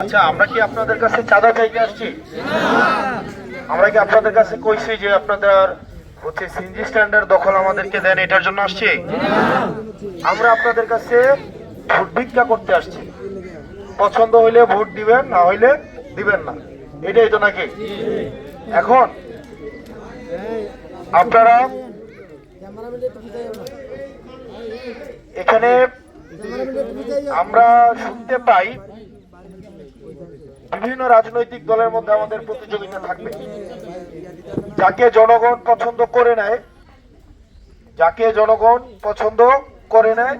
আচ্ছা, আমরা কি আপনাদের কাছে চাঁদা চাইতে আসছি? আমরা কি আপনাদের কাছে কইছি যে আপনাদের হচ্ছে সিএনজি স্ট্যান্ডার্ড দখল আমাদেরকে দেন এটার জন্য আসছি? আমরা আপনাদের কাছে ভোট ভিক্ষা করতে আসছি। পছন্দ হইলে ভোট দিবেন, না হইলে দিবেন না, এটাই তো নাকি? এখন আপনারা এখানে আমরা শুনতে পাই বিভিন্ন রাজনৈতিক দলের মধ্যে আমাদের প্রতিযোগিতা থাকবে। যাকে জনগণ পছন্দ করে নেয়, যাকে জনগণ পছন্দ করে নেয়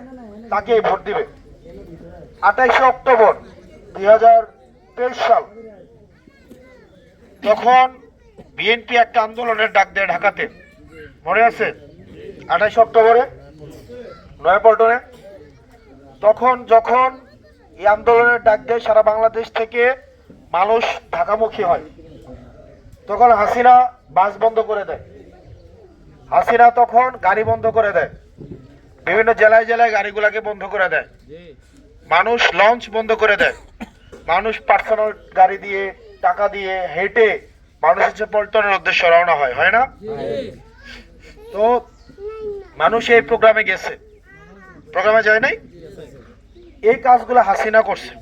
তাকেই ভোট দিবে। 28 অক্টোবর 2023 সাল তখন বিএনপি একটা আন্দোলনের ডাক দেয় ঢাকাতে, মনে আছে? 28 অক্টোবরে নয়াপল্টনে। তখন যখন এই আন্দোলনের ডাক দেয় সারা বাংলাদেশ থেকে মানুষ ঢাকামুখী হয়, তখন হাসিনা বাস বন্ধ করে দেয়। হাসিনা তখন গাড়ি বন্ধ করে দেয়, বিভিন্ন জেলায় জেলায় গাড়িগুলাকে বন্ধ করে দেয়। মানুষ লঞ্চ বন্ধ করে দেয়, মানুষ পার্সোনাল গাড়ি দিয়ে টাকা দিয়ে হেঁটে মানুষ হচ্ছে পল্টনের উদ্দেশ্যে রওনা হয়, হয় না? তো মানুষ এই প্রোগ্রামে গেছে, প্রোগ্রামে যায় নাই? এই কাজগুলো হাসিনা করছে।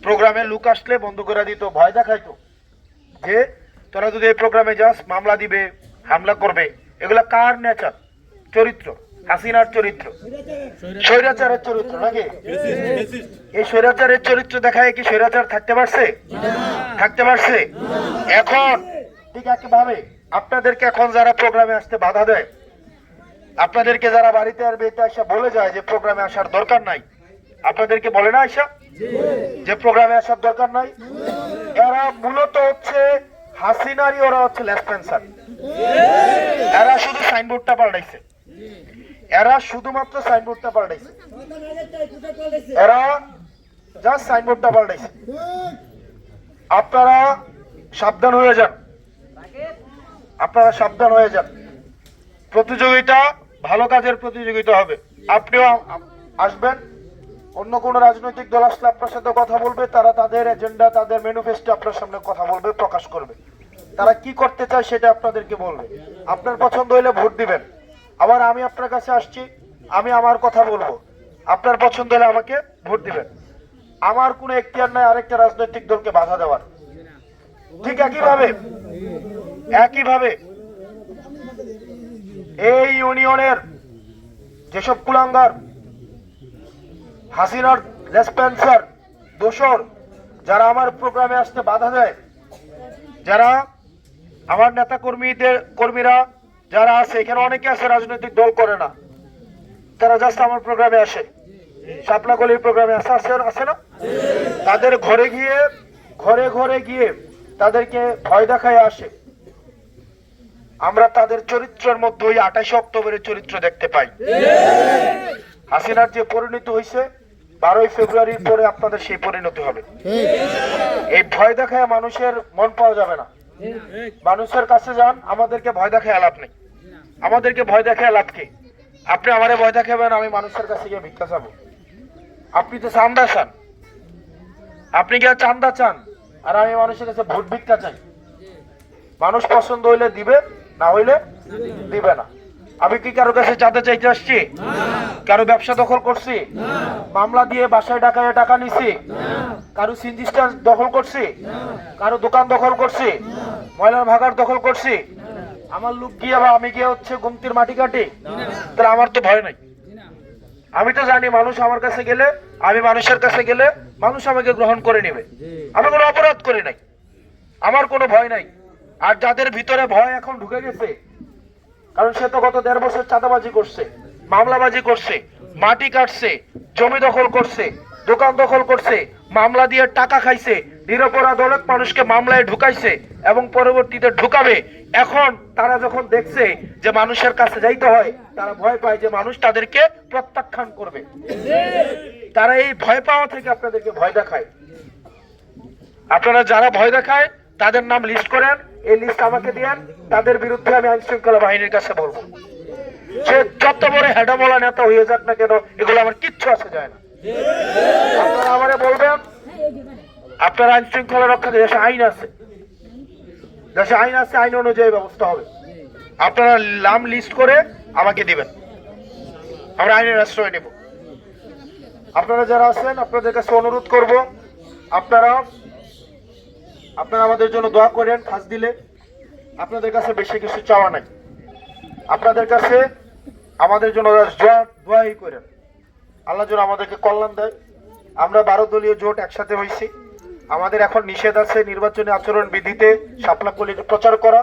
প্রোগ্রামে লোক আসলে বন্ধ করে দিত, ভয় দেখাইতো যে তোরা যদি এই প্রোগ্রামে যাস মামলা দিবে, হামলা করবে। এগুলা কার নেচার? চরিত্র, হাসিনার চরিত্র, স্বৈরাচারের চরিত্র নাকি? এই স্বৈরাচারের চরিত্র দেখায় কি স্বৈরাচার থাকতে পারছে? থাকতে পারছে? এখন ঠিক একইভাবে আপনাদেরকে এখন যারা প্রোগ্রামে আসতে বাধা দেয়, আপনাদেরকে যারা বাড়িতে আর বেতে আসা বলে যায় যে প্রোগ্রামে আসার দরকার নাই, আপনাদেরকে বলে না আয়সা যে প্রোগ্রামে আসার দরকার নাই? এরা মূলত হচ্ছে হাসিনারই, ওরা হচ্ছে লেসপেন্সার। এরা শুধু সাইনবোর্ডটা পাল্টাইছে, এরা শুধুমাত্র সাইনবোর্ডটা পাল্টাইছে, এরা জাস্ট সাইনবোর্ডটা পাল্টাইছে। আপনারা সাবধান হয়ে যান, আপনারা সাবধান হয়ে যান। প্রতিযোগিতা ভালো কাজের প্রতিযোগিতা হবে। আপনিও আসবেন, অন্য কোন রাজনৈতিক দল আসলে আপনার সাথে কথা বলবে, তারা তাদের এজেন্ডা, তাদের ম্যানিফেস্টো আপনার সামনে কথা বলবে, প্রকাশ করবে। তারা কি করতে চায় সেটা আপনাদেরকে বলবে। আপনার পছন্দ হইলে ভোট দিবেন। আবার আমি আপনার কাছে আসছি, আমি আমার কথা বলবো, আপনার পছন্দ হলে আমাকে ভোট দিবেন। আমার কোনো এখতিয়ার নাই আরেকটা রাজনৈতিক দলকে বাধা দেওয়ার। ঠিক একইভাবে এই ইউনিয়নের যেসব কুলাঙ্গার, হাসিনার লেসপেন্সার, দোসর, যারা আমার প্রোগ্রামে আসতে বাধা দেয়, যারা আমার নেতা কর্মীরা যারা আছে, এখানে অনেকে আছে রাজনৈতিক দল করে না, তারা জাস্ট আমার প্রোগ্রামে আসে, শাপলাকলির প্রোগ্রামে আসে না? তাদের ঘরে গিয়ে তাদেরকে ভয় দেখায় আসে। আমরা তাদের চরিত্রের মধ্যে ওই 28 অক্টোবরের চরিত্র দেখতে পাই। হাসিনার যে পরিণতি হয়েছে 12 ফেব্রুয়ারির পরে আপনাদের সেই পরিণতি হবে। এই ভয় দেখায় মানুষের মন পাওয়া যাবে না। মানুষের কাছে যান, আমাদেরকে ভয় দেখায় লাভ নেই, আমাদেরকে ভয় দেখায় লাভ কি? আপনি আমারে ভয় দেখাবেন, আমি মানুষের কাছে গিয়ে ভিক্ষা চাবো? আপনি তো চান্দা চান, আপনি গিয়ে চান্দা চান, আর আমি মানুষের কাছে ভোট ভিক্ষা চাই। মানুষ পছন্দ হইলে দিবে, না হইলে দিবে না। আমি কি কারো কাছে চাঁদা চাইতে আসছি? কারো ব্যবসা দখল করছি? মামলা দিয়ে বাসায় ডাকায় টাকা নিছি? কারো সিএনজি স্ট্যান্ড দখল করছি? কারো দোকান দখল করছি? ময়লার ভাগার দখল করছি? আমার লোক গিয়ে বা আমি গিয়ে হচ্ছে গুমতির মাটি কাটি? তাহলে আমার তো ভয় নাই। আমি তো জানি মানুষ আমার কাছে গেলে, আমি মানুষের কাছে গেলে মানুষ আমাকে গ্রহণ করে নেবে। আমি কোনো অপরাধ করি নাই, আমার কোনো ভয় নাই। আর যাদের ভিতরে ভয় এখন ঢুকে গেছে, কারণ সে তো গত 1.5 বছর চাঁদাবাজি করছে, মামলাবাজি করছে, মাটি কাটছে, জমি দখল করছে, দোকান দখল করছে, মামলা দিয়ে টাকা খাইছে, নিরপরাধ অনেক মানুষকে মামলায় ঢুকাইছে এবং পরবর্তীতে ঢুকাবে। এখন তারা যখন দেখছে যে মানুষের কাছে যাইতে হয়, তারা ভয় পায় যে মানুষ তাদেরকে প্রত্যাখ্যান করবে। তারা এই ভয় পাওয়া থেকে আপনাদেরকে ভয় দেখায়। আপনারা যারা ভয় দেখায় তাদের নাম লিস্ট করেন, এই লিস্ট আমাকে দিয়েন, তাদের বিরুদ্ধে আমি আইন শৃঙ্খলা বাহিনীর কাছে বলবো। সে যত বড় হেডামলা নেতা হয়ে যাক না কেন, এগুলো আমার কিচ্ছু আসে যায় না। আপনারা আমারে বলবেন, আপনার আইন শৃঙ্খলা রক্ষা, দেশে আইন আছে, দেশে আইন আছে, আইন অনুযায়ী ব্যবস্থা হবে। আপনারা নাম লিস্ট করে আমাকে দিবেন, আমরা আইনের আশ্রয় নেব। আপনারা যারা আছেন আপনাদের কাছে অনুরোধ করব, আপনারা আমাদের জন্য দোয়া করেন। খাস দিলে আপনাদের কাছে বেশি কিছু চাওয়া নাই, আপনাদের কাছে আমাদের জন্য দোয়াই করেন, আল্লাহ যেন আমাদেরকে কল্যাণ দেয়। আমরা 12 দলীয় জোট একসাথে হয়েছি, আমাদের এখন নিষেধ আছে নির্বাচনী আচরণ বিধিতে শাপলা কলি প্রচার করা,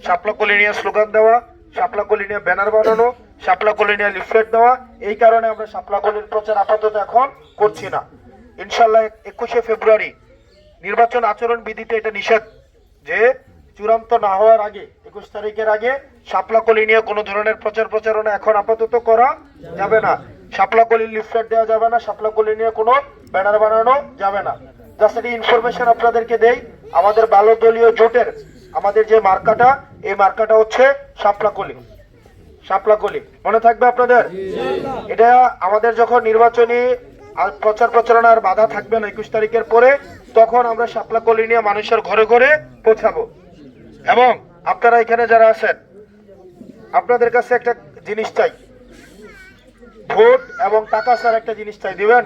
শাপলা কলি নিয়ে স্লোগান দেওয়া, শাপলা কলি নিয়ে ব্যানার বানানো, শাপলা কলি নিয়ে লিফলেট দেওয়া। এই কারণে আমরা শাপলা কলির প্রচার আপাতত এখন করছি না। ইনশাল্লাহ 21শে ফেব্রুয়ারি নির্বাচন আচরণ বিধিতে এটা নিষেধ যে চূড়ান্ত না হওয়ার আগে 21 তারিখের আগে শাপলা কলি নিয়ে কোনো ধরনের প্রচারণা এখন আপাতত করা যাবে না। শাপলা কলির লিফলেট দেওয়া যাবে না, শাপলা কলি নিয়ে কোনো ব্যানার বানানো যাবে না। জাস্ট একটা ইনফরমেশন আপনাদেরকে দেই, আমাদের 12 দলীয় জোটের আমাদের যে মার্কাটা, এই মার্কাটা হচ্ছে শাপলা কলি। শাপলা কলি মনে থাকবে আপনাদের। এটা আমাদের যখন নির্বাচনী প্রচারণার বাধা থাকবে না 21 তারিখের পরে, তখন আমরা শাপলা কলি নিয়ে মানুষের ঘরে ঘরে পৌঁছাবো। এবং আপনারা এখানে যারা আছেন আপনাদের কাছে একটা জিনিস চাই, ভোট এবং টাকা ছাড়া একটা জিনিস চাই, দিবেন?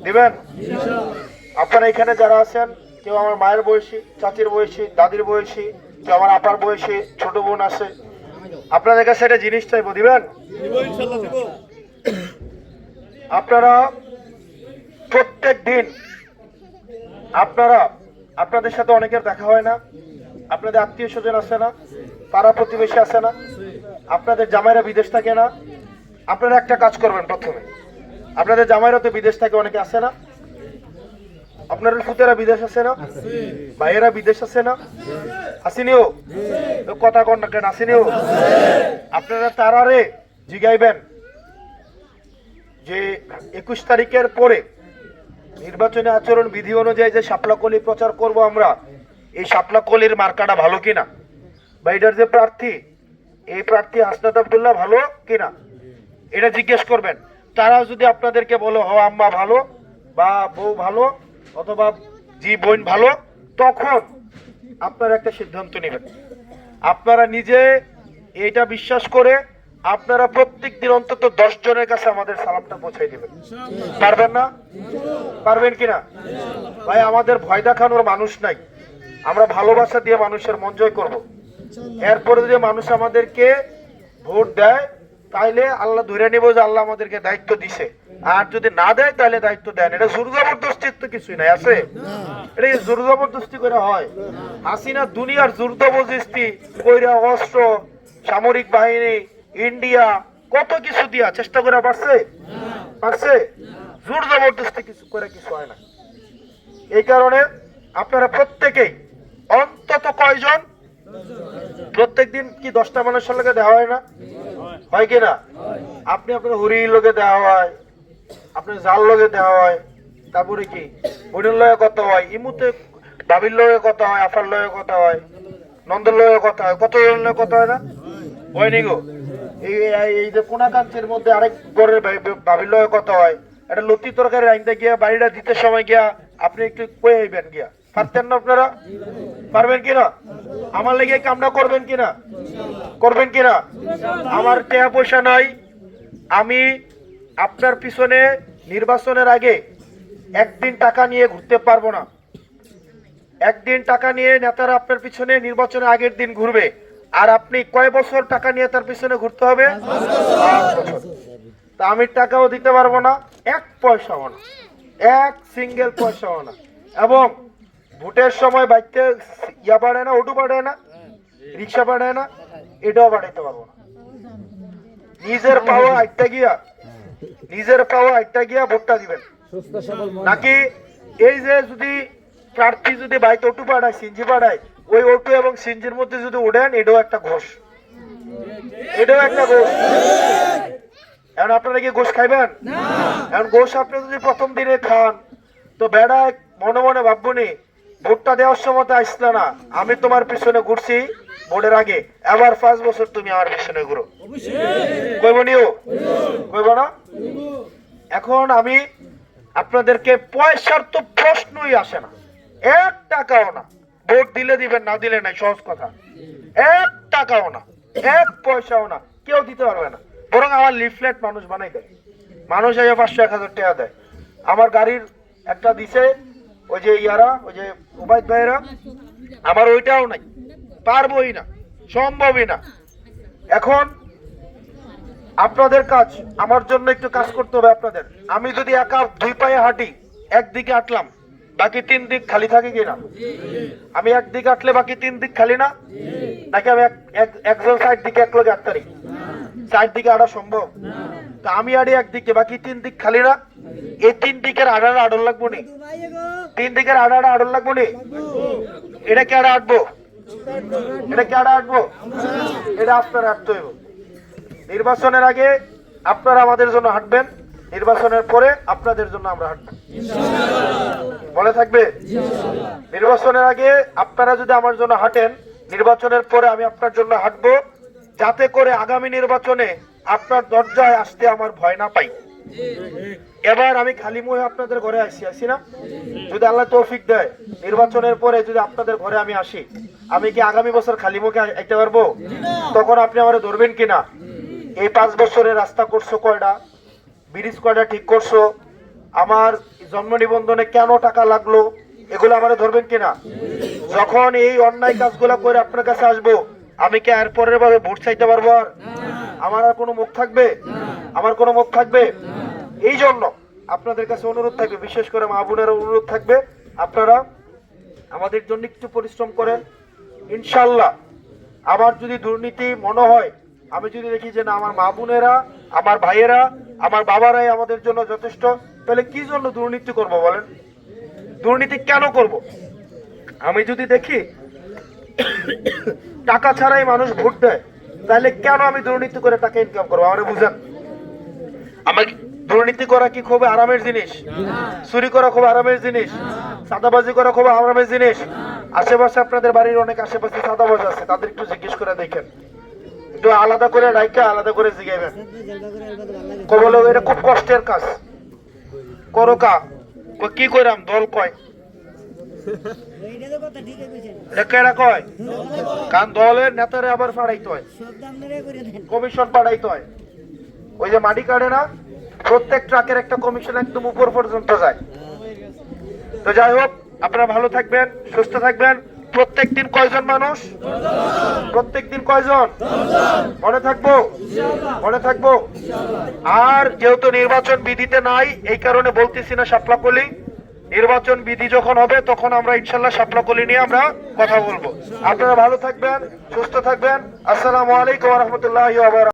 দিবেন? আপনারা এখানে যারা আছেন, কেউ আমার মায়ের বয়সী, চাচির বয়সী, দাদির বয়সী, কেউ আমার আপার বয়সী, ছোট বোন আছে, আপনাদের কাছে একটা জিনিস চাইবো, দিবেন? আপনারা প্রত্যেক দিন আপনাদের সাথে অনেকের দেখা হয় না, আপনাদের আত্মীয় স্বজন আছে না, পাড়া প্রতিবেশী আছে না, আপনাদের জামাইরা বিদেশ থাকে না। আপনারা একটা কাজ করবেন, প্রথমে আপনাদের জামাইরা তো বিদেশ থাকে, অনেকে আছে না, আপনাদের ফুতেরা বিদেশ আছে না, ভাইয়েরা বিদেশ আছে না, আসেনিও? কথা কন না কেন, আসেনিও? আপনারা তারারে জিগাইবেন যে 21 তারিখের পরে নির্বাচনী আচরণ বিধি অনুযায়ী যে শাপলা কলি প্রচার করব আমরা, এই শাপলা কলির মার্কাটা ভালো কিনা, বা এটার যে প্রার্থী, এই প্রার্থী হাসনাত আব্দুল্লাহ ভালো কিনা, এটা জিজ্ঞেস করবেন। তারা যদি আপনাদেরকে বলো হ আম্মা ভালো, বা বউ ভালো, অথবা জি বোন ভালো, তখন আপনারা একটা সিদ্ধান্ত নেবেন। আপনারা নিজে এইটা বিশ্বাস করে আপনারা প্রত্যেক দিন অন্তত 10 জনের কাছে আমাদের সালামটা পৌঁছাই দিবেন। পারবেন না? পারবেন কিনা? ভাই আমাদের ভয় দেখানোর মানুষ নাই, আমরা ভালোবাসা দিয়ে মানুষের মন জয় করব। এরপরে যদি মানুষ আমাদেরকে ভোট দেয় তাইলে আল্লাহ ধরে নিব যে আল্লাহ আমাদেরকে দায়িত্ব দিছে, আর যদি না দেয় তাহলে দায়িত্ব দেন। এটা জোর জবরদস্তির তো কিছুই নাই, আছে? এটা জোর জবরদস্তি করে হয়। হাসিনা দুনিয়ার জোর জবরদস্তি কইরা অস্ত্র, সামরিক বাহিনী, ইন্ডিয়া কত কিছু দিয়া চেষ্টা করে পারছে? জোর জবরদস্তি কিছু করে কিছু হয় না। এই কারণে আপনারা প্রত্যেকেই অন্তত কয়জন, প্রত্যেকদিন কি 10টা মানুষের লোকে দেওয়া হয় না? হয় কিনা? আপনি আপনার হরির লোকে দেওয়া হয়, আপনার জাল লোকে দেওয়া হয়, তারপরে কি বোনের লয়ে কথা হয়, ইমুতে বাবির লয়ে কথা হয়, আফার লয়ে কথা হয়, নন্দর লয়ে কথা হয়, কত জনের কথা হয় না? হয়নি গো? এই যে কোনাকাঞ্চের মধ্যে আরেক ঘরের বাবির লয়ে কথা হয়, একটা লতি তরকারি আইনতে গিয়া বাড়িটা দিতে সময় গিয়া আপনি একটু কয়ে আইবেন গিয়া, পারতেন না? আপনারা পারবেন কিনা? আমার লেগে কামনা করবেন কিনা? করবেন কিনা? আমার টাকা পয়সা নাই, আমি আপনার পিছনে নির্বাচনের আগে একদিন টাকা নিয়ে ঘুরতে পারবো না। একদিন টাকা নিয়ে নেতারা আপনার পিছনে নির্বাচনের আগের দিন ঘুরবে, আর আপনি কয় বছর টাকা নিয়ে তার পিছনে ঘুরতে হবে? 5 বছর। তা আমি টাকাও দিতে পারবো না, 1 পয়সাও না, 1 সিঙ্গেল পয়সাও না। এবং ভোটের সময় বাইতে ইয়া বাড়ে না, অটো বাড়ে না, রিক্সা বাড়ে না, এটাও বাড়াইতে পারবো না। নিজের পাওয়া আটটা গিয়া ভোটটা দিবেন। নাকি এই যে যদি প্রার্থী যদি বাইতে অটো বাড়ায়, সিনজি বাড়ায়, ওই অটো এবং সিনজির মধ্যে যদি উঠেন, এটাও একটা ঘোষ, এটাও একটা ঘোষ। এখন আপনারা কি ঘোষ খাইবেন? এখন ঘোষ আপনি যদি প্রথম দিনে খান তো বেড়া মনে মনে ভাববনি ভোটটা দেওয়ার সময় আসছিল না, আমি তোমার পিছনে ঘুরছি ভোটের আগে, আবার 5 বছর তুমি আমার পিছনে ঘুরো, কইব নিও? কইব না? এখন আপনাদেরকে পয়সার তো প্রশ্নই আসে না, 1 টাকাও না। ভোট দিলে দিবেন, না দিলে নাই, সহজ কথা। 1 টাকাও না, 1 পয়সাও না, কেউ দিতে পারবে না। বরং আমার লিফলেট মানুষ বানাই দেয়, মানুষ এই 500-1000 টাকা দেয়। আমার গাড়ির একটা দিছে ওই যে ইয়ারা, ওই যে উবাইদ ভাইয়েরা, আমার ওইটাও নাই, পারবোই না, সম্ভবই না। এখন আপনাদের কাজ, আমার জন্য একটু কাজ করতে হবে আপনাদের। আমি যদি একা 2 পায়ে হাঁটি, একদিকে হাঁটলাম, বাকি 3 দিক খালি থাকে কিনা? আমি একদিকে হাঁটলে বাকি 3 দিক খালি না? নাকি আমি একজন সাইড দিকে এক লোক হাঁটতে পারি? সাইড দিকে হাঁটা সম্ভব? তা আমি হাঁটি একদিকে, বাকি 3 দিক খালি না? এই 3 দিকের হাঁটাটা আড়ল লাগবো নি? 3 দিকের হাঁটাটা আড়ল লাগবো নি? এটা কে হাঁটা হাঁটবো? এটা কে হাঁটা হাঁটবো? এটা আপনারা হাঁটতে হইব। নির্বাচনের আগে আপনারা আমাদের জন্য হাঁটবেন, নির্বাচনের পরে আপনাদের জন্য আমরা হাঁটবো, মনে থাকবে? নির্বাচনের আগে আপনারা যদি আমার জন্য হাঁটেন, নির্বাচনের পরে আমি আপনার জন্য হাঁটবো, যাতে করে আগামী নির্বাচনে আপনার দরজায় আসতে আমার ভয় না পাই। এবার আমি খালি মুখে আপনাদের ঘরে আসি না? যদি আল্লাহ তৌফিক দেয়, নির্বাচনের পরে যদি আপনাদের ঘরে আমি আসি, আমি কি আগামী বছর খালি মুখে আইতে পারবো? তখন আপনি আমারে ধরবেন কিনা? এই 5 বছরে রাস্তা করছো কয়টা, ব্রিজ কয়টা ঠিক করছো, আমার জন্ম নিবন্ধনে কেন টাকা লাগলো, এগুলো আমারে ধরবেন কিনা? যখন এই অন্যায় কাজগুলো করে আপনার কাছে আসবো, আমি কি আর পরের ভাবে ভোট চাইতে পারবো? আর আমার আর কোনো মুখ থাকবে? আমার কোনো মুখ থাকবে? এই জন্য আপনাদের কাছে অনুরোধ থাকবে, বিশেষ করে মা বোনের অনুরোধ থাকবে, আপনারা আমাদের জন্য একটু পরিশ্রম করেন। ইনশাল্লাহ আমার যদি দুর্নীতি মনে হয়, আমি যদি দেখি যে না আমার মা বোনেরা, আমার ভাইয়েরা, আমার বাবারাই আমাদের জন্য যথেষ্ট, তাহলে কি জন্য দুর্নীতি করব বলেন? দুর্নীতি কেন করব? আমি যদি দেখি টাকা ছাড়াই মানুষ ভোট দেয়, তাহলে কেন আমি দুর্নীতি করে টাকা ইনকাম করবো? আমারে বুঝান। আমাকে দুর্নীতি করা কি খুব আরামের জিনিস? চুরি করা খুব আরামের জিনিস? চাঁদাবাজি করা খুব আরামের জিনিস? আশেপাশে আপনাদের বাড়ির অনেক আশেপাশে চাঁদাবাজ আছে, তাদের একটু জিজ্ঞেস করে দেখেন, একটু আলাদা করে রাইখা আলাদা করে জিজ্ঞাসা কবল, এটা খুব কষ্টের কাজ। করো কা কি কইরাম? দল কয় কেরা কয়? কারণ দলের নেতারে আবার পাঠাইতে হয়, কমিশন পাঠাইতে হয়। ওই যে মাটি কাটে না, প্রত্যেক ট্রাকের একটা কমিশন একদম উপর পর্যন্ত যায়। তো যাই হোক, আপনারা ভালো থাকবেন, সুস্থ থাকবেন। প্রত্যেকদিন কয়জন মানুষ? প্রত্যেকদিন কয়জন? মনে থাকবো, মনে থাকবো। আর যেহেতু নির্বাচন বিধিতে নাই, এই কারণে বলতেছি না শাপলাকলি। নির্বাচন বিধি যখন হবে তখন আমরা ইনশাল্লাহ শাপলাকলি নিয়ে আমরা কথা বলবো। আপনারা ভালো থাকবেন, সুস্থ থাকবেন। আসসালামু আলাইকুম ওয়া রাহমাতুল্লাহি ওয়া বারাকাতুহু।